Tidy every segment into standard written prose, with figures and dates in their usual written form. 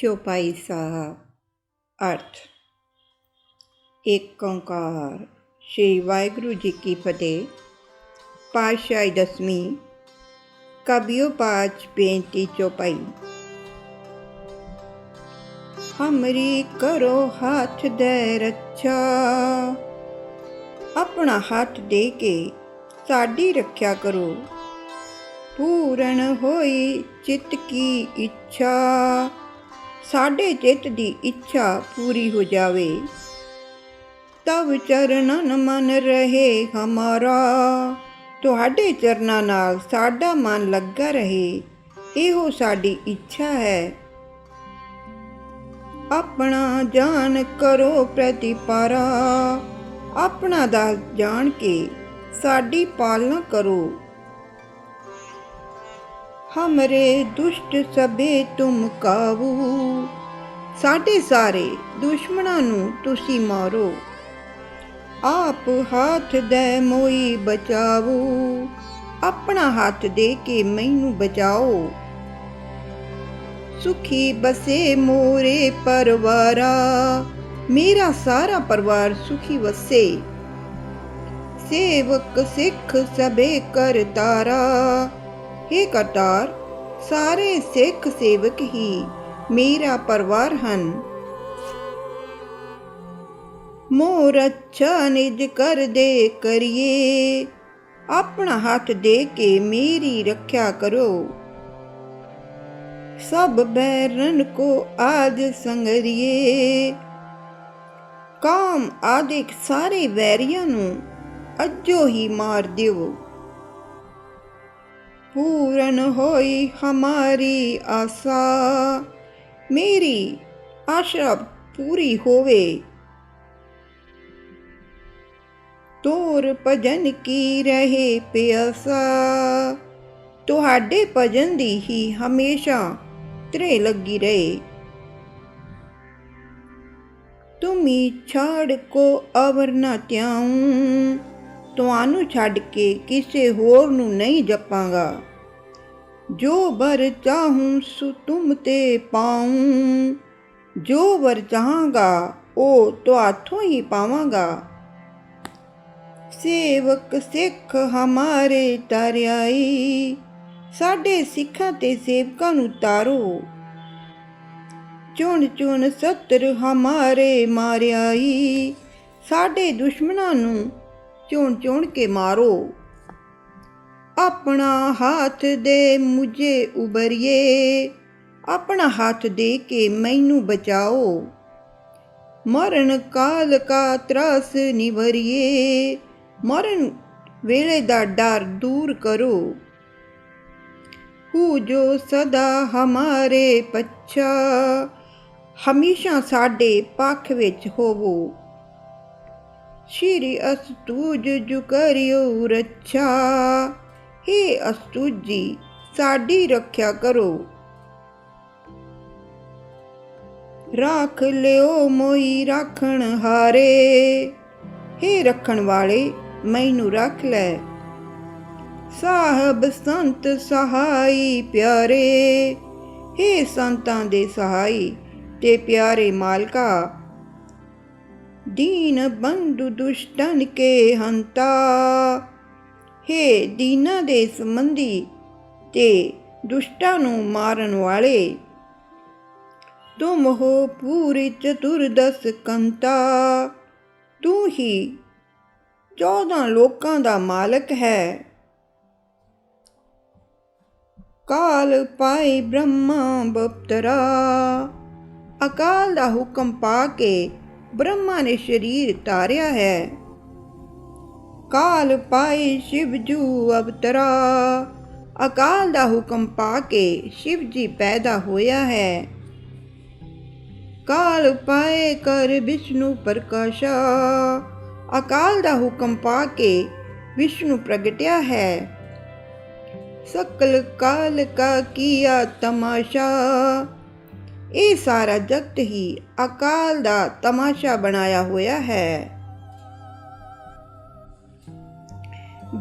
ਚੌਪਾਈ ਸਾਹਿਬ। ਅਰਥ। ਏਕ ਓਂਕਾਰ। ਸ਼੍ਰੀ ਵਾਹਿਗੁਰੂ ਜੀ ਕੀ ਫਤਿਹ। ਪਾਤਸ਼ਾਹੀ ਦਸਵੀਂ। ਕਬਿਓ ਪਾਚ ਬੇਨਤੀ ਚੌਪਾਈ। ਹਮਰੀ ਕਰੋ ਹੱਥ ਦੇ ਰੱਛਾ, ਆਪਣਾ ਹੱਥ ਦੇ ਕੇ ਸਾਡੀ ਰੱਖਿਆ ਕਰੋ। ਪੂਰਨ ਹੋਈ ਚਿੱਤ ਕੀ ਇੱਛਾ, ਸਾਡੇ ਚਿੱਤ ਦੀ ਇੱਛਾ ਪੂਰੀ ਹੋ ਜਾਵੇ। ਤਵ ਚਰਨਨ ਮਨ ਰਹੇ ਹਮਾਰਾ, ਤੁਹਾਡੇ ਚਰਨਾਂ ਨਾਲ ਸਾਡਾ ਮਨ ਲੱਗਾ ਰਹੇ, ਇਹੋ ਸਾਡੀ ਇੱਛਾ ਹੈ। ਆਪਣਾ ਜਾਨ ਕਰੋ ਪ੍ਰਤੀਪਾਰਾ, ਆਪਣਾ ਦਾਸ ਜਾਣ ਕੇ ਸਾਡੀ ਪਾਲਣਾ ਕਰੋ। ਹਮਰੇ ਦੁਸ਼ਟ ਸਭੇ ਤੁਮ ਕਾਬੂ, ਸਾਡੇ ਸਾਰੇ ਦੁਸ਼ਮਣਾਂ ਨੂੰ ਤੁਸੀਂ ਮਾਰੋ। ਆਪ ਹੱਥ ਦੇ ਮੋਈ ਬਚਾਵੋ, ਆਪਣਾ ਹੱਥ ਦੇ ਕੇ ਮੈਨੂੰ ਬਚਾਓ। ਸੁਖੀ ਬਸੇ ਮੋਰੇ ਪਰਵਾਰਾ, ਮੇਰਾ ਸਾਰਾ ਪਰਿਵਾਰ ਸੁਖੀ ਵਸੇ। ਸੇਵਕ ਸਿੱਖ ਸਭੇ ਕਰਤਾਰਾ, हे ਕਰਤਾਰ, ਸਾਰੇ ਸਿੱਖ ਸੇਵਕ ਹੀ ਮੇਰਾ ਪਰਿਵਾਰ ਹਨ। ਮੋਰ ਅੱਛਾ ਨਿਜ ਕਰਦੇ ਕਰੀਏ, ਆਪਣਾ ਹੱਥ ਦੇ ਕੇ ਮੇਰੀ ਰੱਖਿਆ ਕਰੋ। ਸਭ ਬੈਰਨ ਕੋ ਆਜ ਸੰਗਰੀਏ, ਕਾਮ ਆਦਿਕ ਸਾਰੇ ਵੈਰੀਆਂ ਨੂੰ ਅੱਜੋ ਹੀ ਮਾਰ ਦਿਓ। ਪੂਰਨ ਹੋਈ ਹਮਾਰੀ ਆਸਾ, ਮੇਰੀ ਆਸ਼ਾ ਪੂਰੀ ਹੋਵੇ। ਤੋਰ ਭਜਨ ਕੀ ਰਹੇ ਪਿਆਸਾ, ਤੁਹਾਡੇ ਭਜਨ ਦੀ ਹੀ ਹਮੇਸ਼ਾ ਤ੍ਰੇ ਲੱਗੀ ਰਹੇ। ਤੁਮੀ ਛਾੜ ਕੋ ਅਵਰ ਨਾ ਧਿਆਊਂ, ਤੁਹਾਨੂੰ ਛੱਡ ਕੇ ਕਿਸੇ ਹੋਰ ਨੂੰ ਨਹੀਂ ਜਪਾਂਗਾ। ਜੋ ਵਰ ਚਾਹੂੰ ਸੋ ਤੁਮ ਤੇ ਪਾਊਂ, ਜੋ ਵਰ ਚਾਹਾਂਗਾ ਉਹ ਤੁਹਾਥੋਂ ਹੀ ਪਾਵਾਂਗਾ। ਸੇਵਕ ਸਿੱਖ ਹਮਾਰੇ ਤਾਰਿਆਈ, ਸਾਡੇ ਸਿੱਖਾਂ ਤੇ ਸੇਵਕਾਂ ਨੂੰ ਤਾਰੋ। ਚੁਣ ਚੁਣ ਸਤਰ ਹਮਾਰੇ ਮਾਰਿਆਈ, ਸਾਡੇ ਦੁਸ਼ਮਣਾਂ ਨੂੰ ਚੁਣ ਚੁਣ ਕੇ ਮਾਰੋ। ਆਪਣਾ ਹੱਥ ਦੇ ਮੁਝੇ ਉਬਰੀਏ, ਆਪਣਾ ਹੱਥ ਦੇ ਕੇ ਮੈਨੂੰ ਬਚਾਓ। ਮਰਨ ਕਾਲ ਕਾ ਤਰਾਸ ਨਿਵਰੀਏ, ਮਰਨ ਵੇਲੇ ਦਾ ਡਰ ਦੂਰ ਕਰੋ। ਹੂ ਜੋ ਸਦਾ ਹਮਾਰੇ ਪੱਛਾ, ਹਮੇਸ਼ਾ ਸਾਡੇ ਪੱਖ ਵਿੱਚ ਹੋਵੋ। ਸ਼੍ਰੀ ਅਸਤੂਜ ਜੁ ਕਰਿਓ ਰੱਛਾ, हे ਅਸਤੂਜ ਜੀ ਸਾਡੀ ਰੱਖਿਆ ਕਰੋ। ਰਾਖ ਲਿਓ ਮੋਈ ਰਾਖਣ ਹਾਰੇ, हे ਰੱਖਣ ਵਾਲੇ ਮੈਨੂੰ ਰੱਖ ਲੈ। ਸਾਹਿਬ ਸੰਤ ਸਹਾਈ ਪਿਆਰੇ, हे ਸੰਤਾਂ ਦੇ ਸਹਾਈ ਤੇ ਪਿਆਰੇ ਮਾਲਕਾ। ਦੀਨ ਬੰਧੂ ਦੁਸ਼ਟਨ ਕੇ ਹੰਤਾ, हे ਦੀਨਾਂ ਦੇ ਸੰਬੰਧੀ ਤੇ ਦੁਸ਼ਟਾਂ ਨੂੰ ਮਾਰਨ ਵਾਲੇ। ਤੁਮ ਹੋ ਪੂਰੀ ਚਤੁਰਦਸ ਕੰਤਾ, ਤੂੰ ਹੀ 14 ਲੋਕਾਂ ਦਾ ਮਾਲਕ ਹੈ। ਕਾਲ ਪਾਈ ਬ੍ਰਹਮਾ ਬਪਤਰਾ, ਅਕਾਲ ਦਾ ਹੁਕਮ ਪਾ ਕੇ ਬ੍ਰਹਮਾ ਨੇ ਸਰੀਰ ਧਾਰਿਆ ਹੈ। ਕਾਲ ਪਾਈ ਸ਼ਿਵ ਜੂ ਅਵਤਰਾ, ਅਕਾਲ ਦਾ ਹੁਕਮ ਪਾ ਕੇ ਸ਼ਿਵ ਜੀ ਪੈਦਾ ਹੋਇਆ ਹੈ। ਕਾਲ ਪਾਏ ਕਰ ਵਿਸ਼ਨੂੰ ਪ੍ਰਕਾਸ਼ਾ, ਅਕਾਲ ਦਾ ਹੁਕਮ ਪਾ ਕੇ ਵਿਸ਼ਨੂੰ ਪ੍ਰਗਟਿਆ ਹੈ। ਸਕਲ ਕਾਲ ਕਾ ਕੀਆ ਤਮਾਸ਼ਾ, ਇਹ ਸਾਰਾ ਜਗਤ ਹੀ ਅਕਾਲ ਦਾ ਤਮਾਸ਼ਾ ਬਣਾਇਆ ਹੋਇਆ ਹੈ।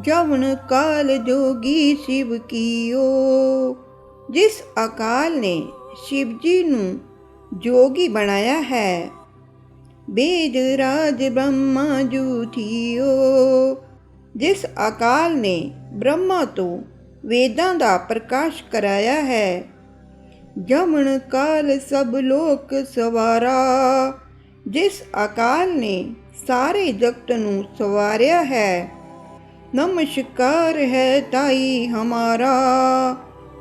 ਜਵਨ ਕਾਲ ਜੋਗੀ ਸ਼ਿਵ ਕੀਓ, ਜਿਸ ਅਕਾਲ ਨੇ ਸ਼ਿਵ ਜੀ ਨੂੰ जोगी बनाया है। वेद राज ब्रह्मा जू थियो, जिस अकाल ने ब्रह्मा तो वेदां दा प्रकाश कराया है। जमन काल सब लोक सवारा, जिस अकाल ने ਸਾਰੇ ਜਗਤ ਨੂੰ ਸਵਾਰਿਆ ਹੈ। ਨਮਸਕਾਰ ਹੈ ਤਾਈ ਹਮਾਰਾ,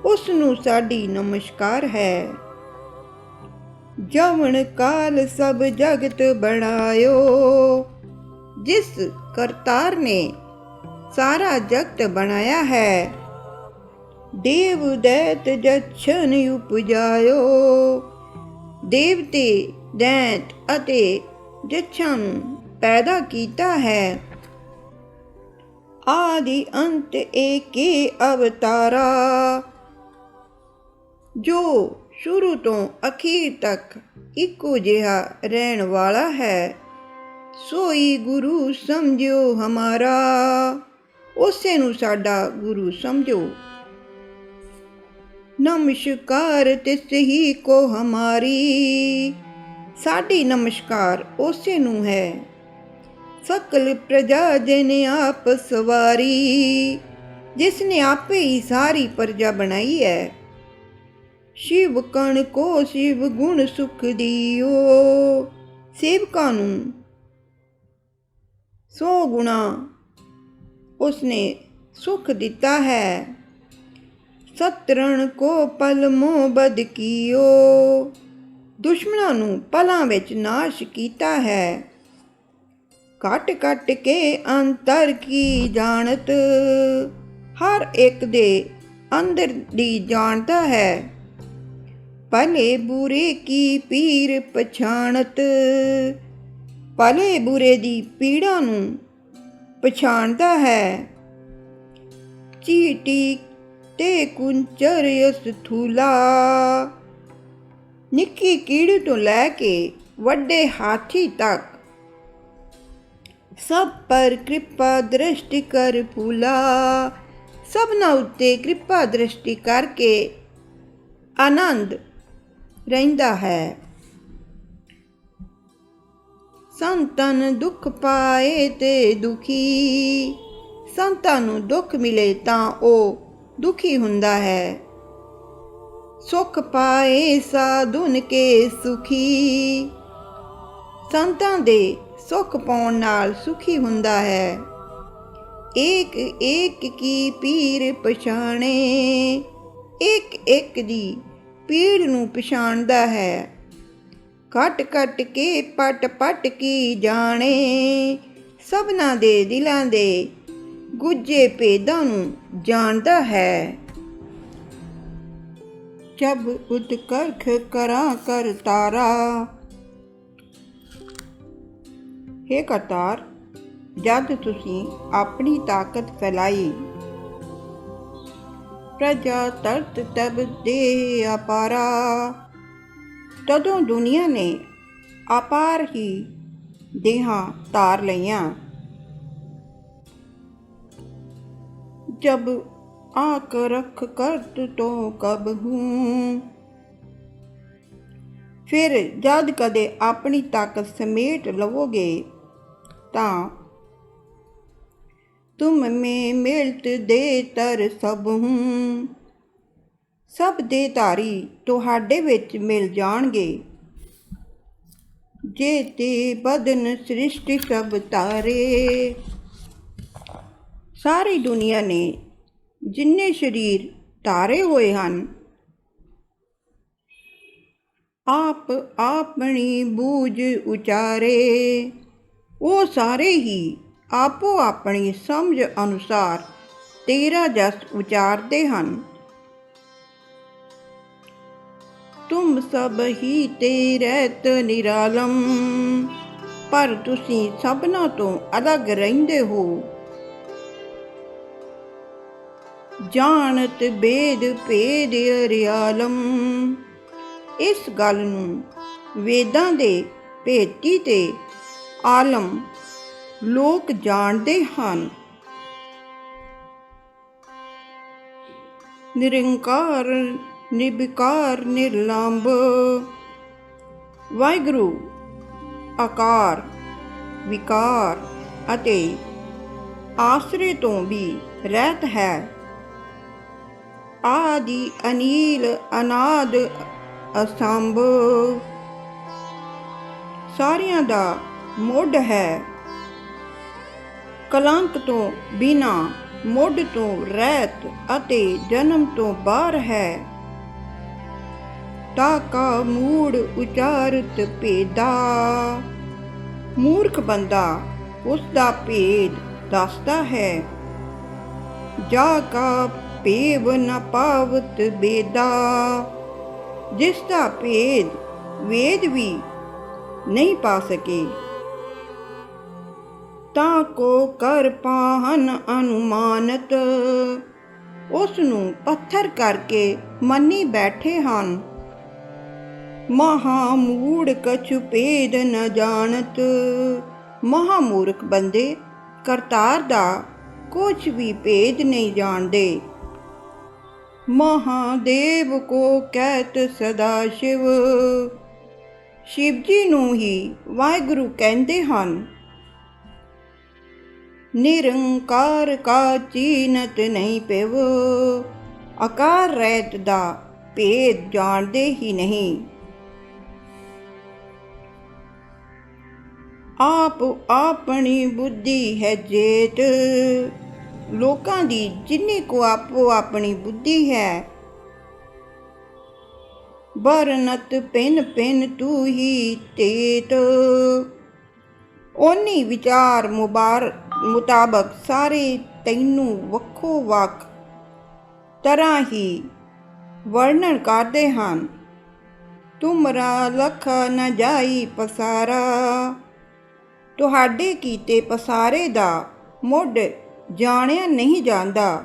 ਉਸ ਨੂੰ ਸਾਡੀ ਨਮਸਕਾਰ ਹੈ। ਜਵਨ ਕਾਲ ਸਭ ਜਗਤ ਬਣਾਇਓ, ਜਿਸ ਕਰਤਾਰ ਨੇ ਸਾਰਾ ਜਗਤ ਬਣਾਇਆ ਹੈ। ਦੇਵ ਦੈਤ ਜਛਨ ਉਪਜਾਇਓ, ਦੇਵਤੇ ਦੈਤ ਅਤੇ ਜੱਛਾਂ ਨੂੰ ਪੈਦਾ ਕੀਤਾ ਹੈ। ਆਦਿ ਅੰਤ ਏਕੇ ਅਵਤਾਰਾ, ਜੋ ਸ਼ੁਰੂ ਤੋਂ ਅਖੀਰ ਤੱਕ ਇੱਕੋ ਜਿਹਾ ਰਹਿਣ ਵਾਲਾ ਹੈ। ਸੋਈ ਗੁਰੂ ਸਮਝਿਓ ਹਮਾਰਾ, ਉਸੇ ਨੂੰ ਸਾਡਾ ਗੁਰੂ ਸਮਝੋ। ਨਮਸਕਾਰ ਤਿਸ ਹੀ ਕੋ ਹਮਾਰੀ, ਸਾਡੀ ਨਮਸਕਾਰ ਉਸੇ ਨੂੰ ਹੈ। ਸਕਲ ਪ੍ਰਜਾ ਜਿਨ ਆਪ ਸਵਾਰੀ, ਜਿਸ ਨੇ ਆਪੇ ਹੀ ਸਾਰੀ ਪ੍ਰਜਾ ਬਣਾਈ ਹੈ। ਸ਼ਿਵ ਕਣ ਕੋ ਸ਼ਿਵ ਗੁਣ ਸੁਖ ਦਿਓ, ਸੇਵਕਾਂ ਨੂੰ 100 ਗੁਣਾ ਉਸਨੇ ਸੁਖ ਦਿੱਤਾ ਹੈ। ਸਤਰਣ ਕੋ ਪਲ ਮੋਹ ਬਦ ਕੀਓ, ਦੁਸ਼ਮਣਾਂ ਨੂੰ ਪਲਾਂ ਵਿੱਚ ਨਾਸ਼ ਕੀਤਾ ਹੈ। ਘਟ ਘਟ ਕੇ ਅੰਤਰ ਕੀ ਜਾਣਤ, ਹਰ ਇੱਕ ਦੇ ਅੰਦਰ ਦੀ ਜਾਣਦਾ ਹੈ। ਭਲੇ ਬੁਰੇ ਕੀ ਪੀਰ ਪਛਾਣਤ, ਭਲੇ ਬੁਰੇ ਦੀ ਪੀੜਾ ਨੂੰ ਪਛਾਣਦਾ ਹੈ। ਚੀਟੀ ਤੇ ਕੁੰਚਰ ਸਥੂਲਾ, ਨਿੱਕੀ ਕੀੜੀ ਤੋਂ ਲੈ ਕੇ ਵੱਡੇ ਹਾਥੀ ਤੱਕ ਸਭ ਪਰ ਕਿਰਪਾ ਦ੍ਰਿਸ਼ਟੀ ਕਰ ਫੂਲਾ, ਸਭਨਾਂ ਉੱਤੇ ਕਿਰਪਾ ਦ੍ਰਿਸ਼ਟੀ ਕਰਕੇ ਆਨੰਦ ਰਹਿੰਦਾ ਹੈ। ਸੰਤਨ ਦੁੱਖ ਪਾਏ ਤੇ ਦੁਖੀ, ਸੰਤਾਂ ਨੂੰ ਦੁੱਖ ਮਿਲੇ ਤਾਂ ਉਹ ਦੁਖੀ ਹੁੰਦਾ ਹੈ। ਸੁਖ ਪਾਏ ਸਾਧੁਨ ਕੇ ਸੁਖੀ, ਸੰਤਾਂ ਦੇ ਸੁਖ ਪਾਉਣ ਨਾਲ ਸੁਖੀ ਹੁੰਦਾ ਹੈ। ਏਕ ਏਕ ਕੀ ਪੀਰ ਪਛਾਣੇ, ਇੱਕ ਇੱਕ ਦੀ ਪੀੜ ਨੂੰ ਪਛਾਣਦਾ ਹੈ। ਘਟ ਘਟ ਕੇ ਪਟ ਪਟ ਕੀ ਜਾਣੇ, ਸਭਨਾਂ ਦੇ ਦਿਲਾਂ ਦੇ ਗੁੱਝੇ ਭੇਦਾਂ ਨੂੰ ਜਾਣਦਾ ਹੈ। ਜਬ ਉਤਕਰਖ ਕਰਾਂ ਕਰ ਤਾਰਾ, ਹੇ ਕਰਤਾਰ, ਜਦ ਤੁਸੀਂ ਆਪਣੀ ਤਾਕਤ ਫੈਲਾਈ। ਪ੍ਰਜਾ ਤਰਤ ਤਬ ਦੇ ਅਪਾਰਾ, ਤਦੋਂ ਦੁਨੀਆ ਨੇ ਅਪਾਰ ਹੀ ਦੇਹਾਂ ਧਾਰ ਲਈਆਂ। ਜਬ ਆਕ ਰਖ ਕਰਤ ਤੋਂ ਕਬ ਹੂੰ, ਫਿਰ ਜਦ ਕਦੇ ਆਪਣੀ ਤਾਕਤ ਸਮੇਟ ਲਵੋਗੇ ਤਾਂ ਤੁਮ ਮੇ ਮਿਲਤ ਦੇ ਤਰ ਸਭ ਹੂੰ, ਸਭ ਦੇ ਧਾਰੀ ਤੁਹਾਡੇ ਵਿੱਚ ਮਿਲ ਜਾਣਗੇ। ਜੇ ਤੇ ਬਦਨ ਸ੍ਰਿਸ਼ਟੀ ਸਭ ਤਾਰੇ, ਸਾਰੀ ਦੁਨੀਆ ਨੇ ਜਿੰਨੇ ਸਰੀਰ ਧਾਰੇ ਹੋਏ ਹਨ, ਆਪ ਆਪਣੀ ਬੂਝ ਉਚਾਰੇ, ਉਹ ਸਾਰੇ ਹੀ ਆਪੋ ਆਪਣੀ ਸਮਝ ਅਨੁਸਾਰ ਤੇਰਾ ਜਸ ਉਚਾਰਦੇ ਹਨ। ਤੁਮ ਸਭ ਹੀ ਤੇ ਰਹਿਤ ਨਿਰਾਲਮ, ਪਰ ਤੁਸੀਂ ਸਭਨਾਂ ਤੋਂ ਅਲੱਗ ਰਹਿੰਦੇ ਹੋ। ਜਾਣਤ ਬੇਦ ਭੇਦ ਅਰਿਆਲਮ, ਇਸ ਗੱਲ ਨੂੰ ਵੇਦਾਂ ਦੇ ਭੇਤੀ ਤੇ ਆਲਮ ਲੋਕ ਜਾਣਦੇ ਹਨ। ਨਿਰੰਕਾਰ ਨਿਰਵਿਕਾਰ ਨਿਰਲੰਭ, ਵਾਹਿਗੁਰੂ ਆਕਾਰ, ਵਿਕਾਰ ਅਤੇ ਆਸਰੇ ਤੋਂ ਵੀ ਰਹਿਤ ਹੈ। ਆਦਿ ਅਨੀਲ ਅਨਾਦ ਅਸੰਭ ਸਾਰਿਆਂ ਦਾ ਮੁੱਢ ਹੈ। ਕਲੰਕ ਤੋਂ ਬਿਨਾ, ਮੁੱਢ ਤੋਂ ਰਹਿਤ ਅਤੇ ਜਨਮ ਤੋਂ ਬਾਹਰ ਹੈ। ਤਾ ਕਾ ਮੂੜ ਉਚਾਰਤ ਭੇਦਾ, ਮੂਰਖ ਬੰਦਾ ਉਸ ਦਾ ਭੇਦ ਦੱਸਦਾ ਹੈ। ਜਾ ਕਾ ਭੇਵ ਨ ਪਾਵਤ ਬੇਦਾ, ਜਿਸ ਦਾ ਭੇਦ ਵੇਦ ਵੀ ਨਹੀਂ ਪਾ ਸਕੇ। ਤਾਂ ਕੋ ਕਰ ਪਾਹਨ ਅਨੁਮਾਨਤ, ਉਸ ਨੂੰ ਪੱਥਰ ਕਰਕੇ ਮੰਨੀ ਬੈਠੇ ਹਨ। ਮਹਾਮੂੜ ਕਛੁ ਭੇਦ ਨ ਜਾਣਤ, ਮਹਾਮੂਰਖ ਬੰਦੇ ਕਰਤਾਰ ਦਾ ਕੁਛ ਵੀ ਭੇਦ ਨਹੀਂ ਜਾਣਦੇ। ਮਹਾਦੇਵ ਕੋ ਕਹਿਤ ਸਦਾ ਸ਼ਿਵ, ਸ਼ਿਵ ਜੀ ਨੂੰ ਹੀ ਵਾਹਿਗੁਰੂ ਕਹਿੰਦੇ ਹਨ। ਨਿਰੰਕਾਰ ਕਾ ਚੀਨਤ ਨਹੀਂ ਪਿਵ, ਆਕਾਰ ਰਹਿਤ ਦਾ ਭੇਦ ਜਾਣਦੇ ਹੀ ਨਹੀਂ। ਆਪ ਆਪਣੀ ਬੁੱਧੀ ਹੈ ਜੇਤ, ਲੋਕਾਂ ਦੀ ਜਿੰਨੀ ਕੋ ਆਪੋ ਆਪਣੀ ਬੁੱਧੀ ਹੈ। ਬਰਨਤ ਪਿੰਨ ਪਿੰਨ ਤੂੰ ਹੀ ਤੇਤ, ਓਨੀ ਵਿਚਾਰ ਮੁਤਾਬਕ ਸਾਰੇ ਤੈਨੂੰ ਵੱਖੋ ਵੱਖ ਤਰ੍ਹਾਂ ਹੀ ਵਰਣਨ ਕਰਦੇ ਹਨ। ਤੁਮਰਾ ਲਖ ਨ ਜਾਈ ਪਸਾਰਾ, ਤੁਹਾਡੇ ਕੀਤੇ ਪਸਾਰੇ ਦਾ ਮੁੱਢ ਜਾਣਿਆ ਨਹੀਂ ਜਾਂਦਾ।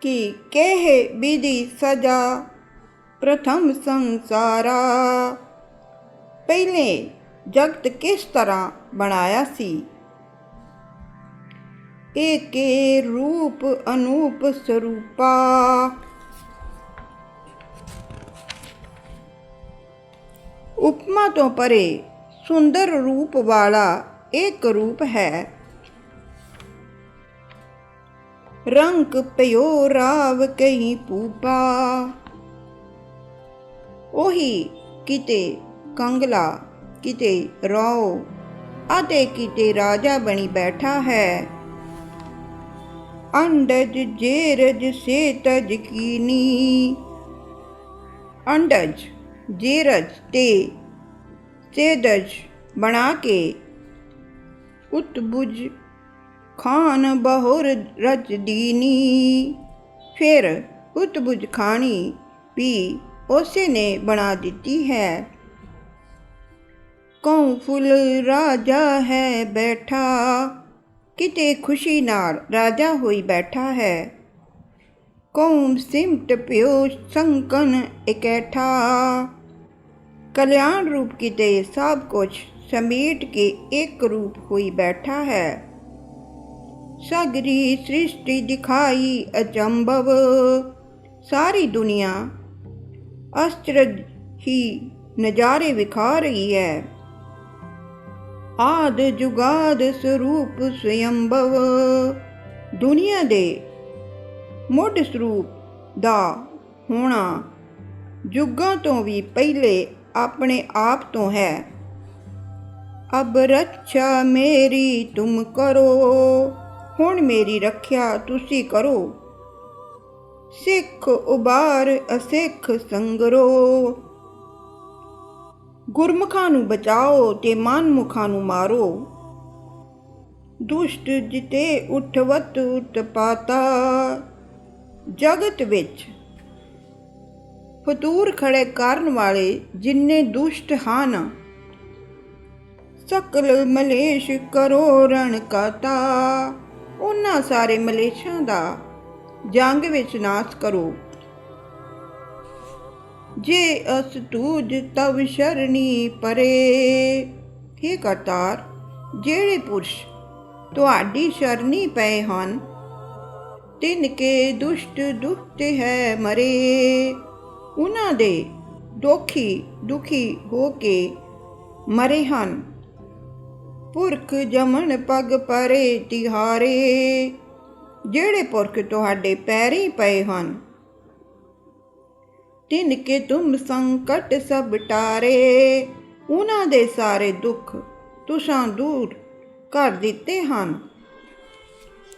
ਕਿ ਕਹੇ ਵਿਧੀ ਸਜਾ ਪ੍ਰਥਮ ਸੰਸਾਰਾ, ਪਹਿਲੇ ਜਗਤ ਕਿਸ ਤਰ੍ਹਾਂ ਬਣਾਇਆ ਸੀ। ਏਕੇ ਰੂਪ ਅਨੂਪ ਸਰੂਪਾ, ਉਪਮਾ ਤੋਂ ਪਰੇ ਸੁੰਦਰ ਰੂਪ ਵਾਲਾ ਇੱਕ ਰੂਪ ਹੈ। ਰੰਗ ਪਿਓ ਰਾਵ ਕਹੀ ਪੂਪਾ, ਉਹੀ ਕਿਤੇ ਕੰਗਲਾ, ਕਿਤੇ ਰਾਓ ਅਤੇ ਕਿਤੇ ਰਾਜਾ ਬਣੀ ਬੈਠਾ ਹੈ। ਅੰਡਜ ਜੇਰਜ ਸੇ ਤਜ ਕੀਨੀ, ਅੰਡਜ ਜੇਰਜ ਤੇ ਸੇਦਜ ਬਣਾ ਕੇ, ਉਤਬੁਜ ਖਾਨ ਬਹੁਰ ਰਜ ਦੀਨੀ, ਫਿਰ ਉਤਬੁਜ ਖਾਣੀ ਵੀ ਉਸੇ ਨੇ ਬਣਾ ਦਿੱਤੀ ਹੈ। ਕਉ ਫੁੱਲ ਰਾਜਾ ਹੈ ਬੈਠਾ, ਕਿਤੇ ਖੁਸ਼ੀ ਨਾਲ ਰਾਜਾ ਹੋਈ ਬੈਠਾ ਹੈ। ਕਉ ਸਿਮਟ ਪਿਓ ਸੰਕਨ ਇਕੱਠਾ, ਕਲਿਆਣ ਰੂਪ ਕਿਤੇ ਸਭ ਕੁਝ ਸਮੇਟ ਕੇ ਇੱਕ ਰੂਪ ਹੋਈ ਬੈਠਾ ਹੈ। ਸਗਰੀ ਸ੍ਰਿਸ਼ਟੀ ਦਿਖਾਈ ਅਚੰਭਵ, ਸਾਰੀ ਦੁਨੀਆ ਅਚਰਜ ਹੀ ਨਜ਼ਾਰੇ ਵਿਖਾ ਰਹੀ ਹੈ। ਆਦ ਜੁਗਾਦ ਸਰੂਪ ਸਵਯੰਭਵ, ਦੁਨੀਆ ਦੇ ਮੁੱਢ ਸਰੂਪ ਦਾ ਹੋਣਾ ਜੁਗਾਂ ਤੋਂ ਵੀ ਪਹਿਲੇ ਆਪਣੇ ਆਪ ਤੋਂ ਹੈ। ਅਬ ਰੱਛਾ ਮੇਰੀ ਤੁਮ ਕਰੋ, ਹੁਣ ਮੇਰੀ ਰੱਖਿਆ ਤੁਸੀਂ ਕਰੋ। ਸਿੱਖ ਉਬਾਰ ਅਸਿੱਖ ਸੰਗਰੋ, ਗੁਰਮੁਖਾਂ ਨੂੰ ਬਚਾਓ ਤੇ ਮਨਮੁਖਾਂ ਨੂੰ ਮਾਰੋ। ਦੁਸ਼ਟ ਜਿਤੇ ਉਠਵਤ ਉਤਪਾਤਾ, ਜਗਤ ਵਿੱਚ ਫਤੂਰ ਖੜੇ ਕਰਨ ਵਾਲੇ ਜਿੰਨੇ ਦੁਸ਼ਟ ਹਨ। ਸਕਲ ਮਲੇਸ਼ ਕਰੋ ਰਣ ਕਾਤਾ, ਉਹਨਾਂ ਸਾਰੇ ਮਲੇਸ਼ਾਂ ਦਾ ਜੰਗ ਵਿੱਚ ਨਾਸ਼ ਕਰੋ। ਜੇ ਅਸ ਤੂਜ ਤਵ ਸ਼ਰਣੀ ਪਰੇ, ਹੇ ਕਰਤਾਰ ਜਿਹੜੇ ਪੁਰਸ਼ ਤੁਹਾਡੀ ਸ਼ਰਣੀ ਪਏ ਹਨ, ਤਿਨ ਕੇ ਦੁਸ਼ਟ ਦੁਖਤੇ ਹੈ ਮਰੇ, ਉਹਨਾਂ ਦੇ ਦੁਖੀ ਹੋ ਕੇ ਮਰੇ ਹਨ। ਪੁਰਖ ਜਮਨ ਪਗ ਪਰੇ ਤਿਹਾਰੇ, ਜਿਹੜੇ ਪੁਰਖ ਤੁਹਾਡੇ ਪੈਰੀਂ ਪਏ ਹਨ। ਤਿਨ ਕੇ ਤੁਮ ਸੰਕਟ ਸਭ ਟਾਰੇ, ਉਹਨਾਂ ਦੇ ਸਾਰੇ ਦੁੱਖ ਤੁਸਾਂ ਦੂਰ ਕਰ ਦਿੱਤੇ ਹਨ।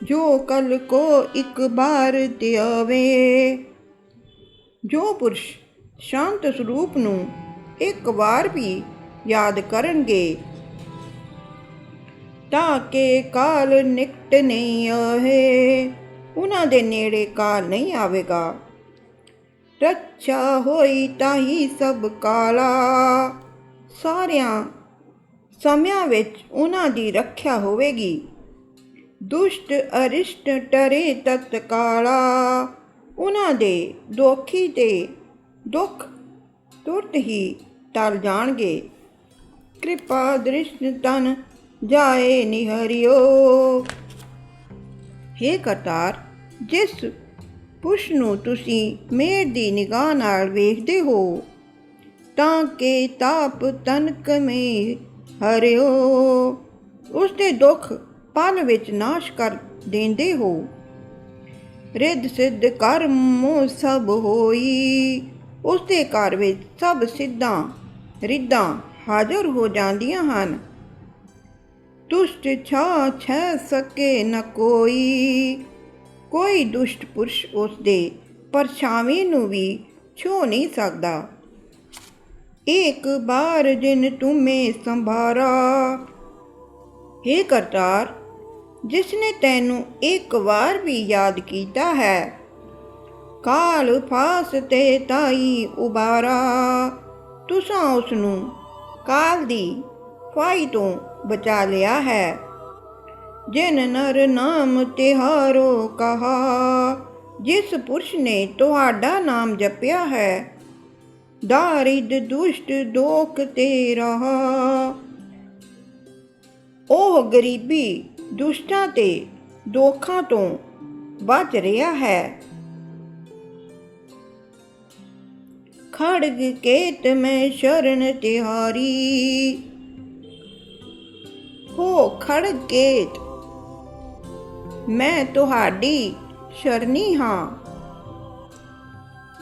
ਜੋ ਕਲ ਕੋ ਇੱਕ ਬਾਰ ਧਿਆਵੇ, ਜੋ ਪੁਰਸ਼ ਸ਼ਾਂਤ ਸਰੂਪ ਨੂੰ ਇੱਕ ਵਾਰ ਵੀ ਯਾਦ ਕਰਨਗੇ, ਤਾਂ ਕਿ ਕਾਲ ਨਿਕਟ ਨਹੀਂ ਆਏ, ਉਹਨਾਂ ਦੇ ਨੇੜੇ ਕਾਲ ਨਹੀਂ ਆਵੇਗਾ। ਰੱਛਾ ਹੋਈ ਤਾਹੀ ਸਭ ਕਾਲਾ, ਸਾਰਿਆਂ ਸਮਿਆਂ ਵਿੱਚ ਉਹਨਾਂ ਦੀ ਰੱਖਿਆ ਹੋਵੇਗੀ। ਦੁਸ਼ਟ ਅਰਿਸ਼ਟ ਟਰੇ ਤਤਕਾਲਾ, ਉਹਨਾਂ ਦੇ ਦੋਖੀ ਤੇ ਦੁੱਖ ਤੁਰਤ ਹੀ ਟਲ ਜਾਣਗੇ। ਕਿਰਪਾ ਦ੍ਰਿਸ਼ਟ ਤਨ ਜਾਏ ਨਿਹਰਿਓ, ਹੇ ਕਰਤਾਰ, ਜਿਸ ਪੁਰਸ਼ ਨੂੰ ਤੁਸੀਂ ਮੇਰ ਦੀ ਨਿਗਾਹ ਨਾਲ ਵੇਖਦੇ ਹੋ, ਤਾਂ ਕਿ ਤਾਪ ਤਨਕ ਮੇ ਹਰਿਓ, ਉਸ ਦੇ ਦੁੱਖ ਪਲ ਵਿੱਚ ਨਾਸ਼ ਕਰ ਦਿੰਦੇ ਹੋ। ਰਿੱਧ ਸਿੱਧ ਕਰਮ ਸਭ ਹੋਈ, ਉਸ ਦੇ ਘਰ ਵਿੱਚ ਸਭ ਸਿੱਧਾਂ ਰਿੱਧਾਂ ਹਾਜ਼ਰ ਹੋ ਜਾਂਦੀਆਂ ਹਨ। ਦੁਸ਼ਟ ਛਾ ਛੈ ਸਕੇ ਨ ਕੋਈ, ਕੋਈ ਦੁਸ਼ਟ ਪੁਰਸ਼ ਉਸ ਦੇ ਪਰਛਾਵੇਂ ਨੂੰ ਵੀ ਛੋ ਨਹੀਂ ਸਕਦਾ। ਇੱਕ ਬਾਰ ਜਿਨ ਤੁਮੇ ਸੰਭਾਰਾ, ਹੇ ਕਰਤਾਰ, ਜਿਸ ਨੇ ਤੈਨੂੰ ਇੱਕ ਵਾਰ ਵੀ ਯਾਦ ਕੀਤਾ ਹੈ। ਕਾਲ ਫਾਸ ਤੇ ਤਾਈ ਉਬਾਰਾ, ਤੁਸਾਂ ਉਸ ਨੂੰ ਕਾਲ ਦੀ ਫਾਈ ਤੋਂ ਬਚਾ ਲਿਆ ਹੈ। ਜਿਨ ਨਰ ਨਾਮ ਤਿਹਾਰੋ ਕਹਾ, ਜਿਸ ਪੁਰਸ਼ ਨੇ ਤੁਹਾਡਾ ਨਾਮ ਜਪਿਆ ਹੈ। ਦਾਰਿਦ ਦੁਸ਼ਟ ਦੋਖ ਤੇ ਰਹਾ, ਉਹ ਗਰੀਬੀ ਦੁਸ਼ਟਾਂ ਤੇ ਦੋਖਾਂ ਤੋਂ ਬਚ ਰਿਹਾ ਹੈ। ਖੜਗ ਕੇਤ ਮੈਂ ਸ਼ਰਨ ਤਿਹਾਰੀ, ਹੋ ਖੜਗ ਕੇਤ, ਮੈਂ ਤੁਹਾਡੀ ਸ਼ਰਨੀ ਹਾਂ।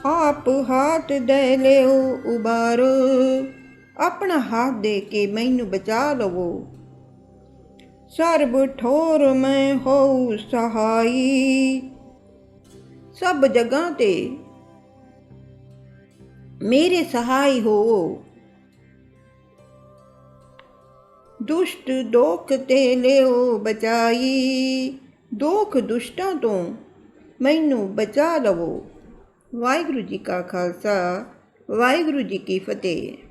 ਆਪ ਹਾਥ ਦੇ ਲਿਓ ਉਬਾਰੋ, ਆਪਣਾ ਹੱਥ ਦੇ ਕੇ ਮੈਨੂੰ ਬਚਾ ਲਵੋ। ਸਰਬ ਠੋਰ ਮੈਂ ਹੋਊ ਸਹਾਈ, ਸਭ ਜਗ੍ਹਾ ਤੇ ਮੇਰੇ ਸਹਾਈ ਹੋ। ਦੁਸ਼ਟ ਦੋਖ ਤੇ ਲਿਓ ਬਚਾਈ, ਦੋਖ ਦੁਸ਼ਟਾਂ ਤੋਂ ਮੈਨੂੰ ਬਚਾ ਲਵੋ। ਵਾਹਿਗੁਰੂ ਜੀ ਕਾ ਖਾਲਸਾ, ਵਾਹਿਗੁਰੂ ਜੀ ਕੀ ਫਤਿਹ।